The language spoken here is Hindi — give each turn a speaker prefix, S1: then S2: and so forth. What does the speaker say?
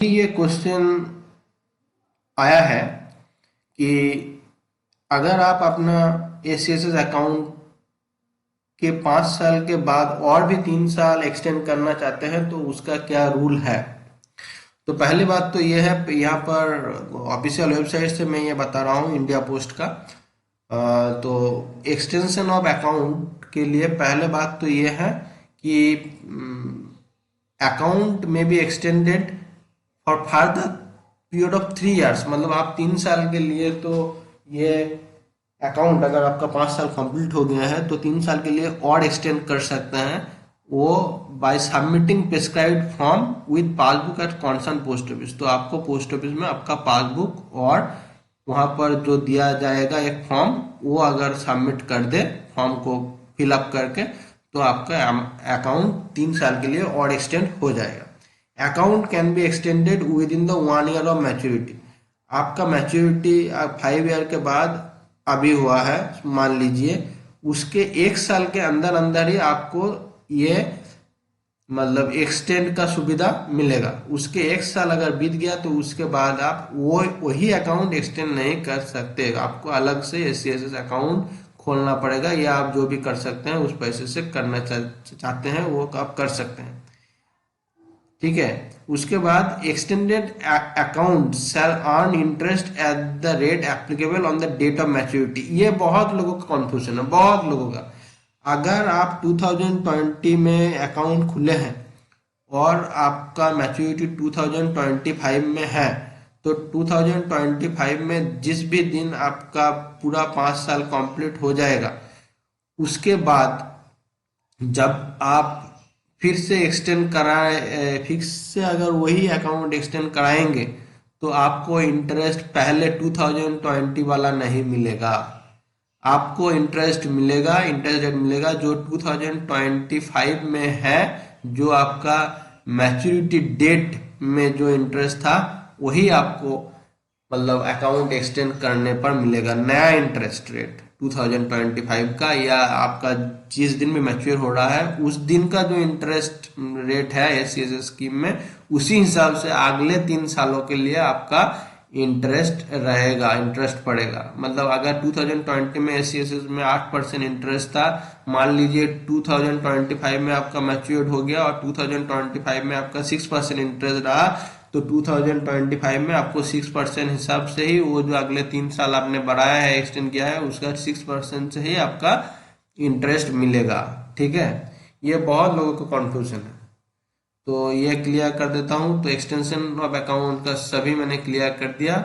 S1: ये क्वेश्चन आया है कि अगर आप अपना एसीएसएस अकाउंट के 5 साल के बाद और भी 3 साल एक्सटेंड करना चाहते हैं तो उसका क्या रूल है। तो पहली बात तो ये है, यहाँ पर ऑफिशियल वेबसाइट से मैं ये बता रहा हूँ इंडिया पोस्ट का। तो एक्सटेंशन ऑफ अकाउंट के लिए पहले बात तो ये है कि अकाउंट में be extended for further period of 3 years. मतलब आप 3 साल के लिए तो ये अकाउंट, अगर आपका 5 साल कंप्लीट हो गया है तो 3 साल के लिए और एक्सटेंड कर सकते हैं वो by submitting prescribed form with passbook at concern post office. तो आपको पोस्ट ऑफिस में आपका पासबुक और वहाँ पर जो दिया जाएगा एक फॉर्म, वो अगर सबमिट कर दे फॉर्म को फिलअप करके, तो आपका अकाउंट 3 साल के लिए और एक्सटेंड हो जाएगा। Account can be extended with in the 1 year of maturity. आपका मैच्योरिटी 5 ईयर के बाद अभी हुआ है मान लीजिए, उसके 1 साल के अंदर अंदर ही आपको ये मतलब एक्सटेंड का सुविधा मिलेगा। उसके 1 साल अगर बीत गया तो उसके बाद आप वही अकाउंट एक्सटेंड नहीं कर सकते। आपको अलग से एसीएसएस अकाउंट खोलना पड़ेगा, या आप जो भी कर सकते हैं उस पैसे से करना चाहते हैं वो आप कर सकते हैं। ठीक है। उसके बाद extended account shall earn interest at the rate applicable on the date of maturity. ये बहुत लोगों का कंफ्यूजन है, बहुत लोगों का। अगर आप 2020 में अकाउंट खुले हैं और आपका मैच्योरिटी 2025 में है, तो 2025 में जिस भी दिन आपका पूरा 5 साल कंप्लीट हो जाएगा, उसके बाद जब आप फिर से एक्सटेंड कराए, फिर से अगर वही अकाउंट एक्सटेंड कराएंगे तो आपको इंटरेस्ट पहले 2020 वाला नहीं मिलेगा। आपको इंटरेस्ट मिलेगा, इंटरेस्ट रेट मिलेगा जो 2025 में है, जो आपका मैच्योरिटी डेट में जो इंटरेस्ट था वही आपको मतलब अकाउंट एक्सटेंड करने पर मिलेगा। नया इंटरेस्ट रेट 2025 का, या आपका जिस दिन में मैच्योर हो रहा है उस दिन का जो इंटरेस्ट रेट है एसीएसएस स्कीम में, उसी हिसाब से अगले 3 सालों के लिए आपका इंटरेस्ट रहेगा, इंटरेस्ट पड़ेगा। मतलब अगर 2020 में एसीएसएस में 8% इंटरेस्ट था, मान लीजिए 2025 में आपका मैच्योर्ड हो गया और 2025 में आपका 6% इंटरेस्ट रहा, तो 2025 में आपको 6% हिसाब से ही वो जो अगले 3 साल आपने बढ़ाया है, एक्सटेंड किया है, उसका 6% से ही आपका इंटरेस्ट मिलेगा। ठीक है। ये बहुत लोगों को कन्फ्यूजन है, तो ये क्लियर कर देता हूँ। तो एक्सटेंशन ऑफ अकाउंट का सभी मैंने क्लियर कर दिया।